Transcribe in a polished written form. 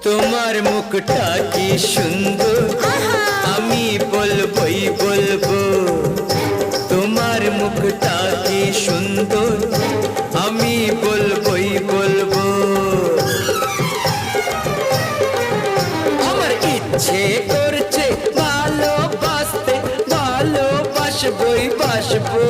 তোমার মুখটা কি সুন্দর, আমি বলবই বলবো। তোমার মুখটা কি সুন্দর, আমি বলবই বলবো। আমার ইচ্ছে করছে ভালোবাসতে, ভালোবাসবই বাসবো।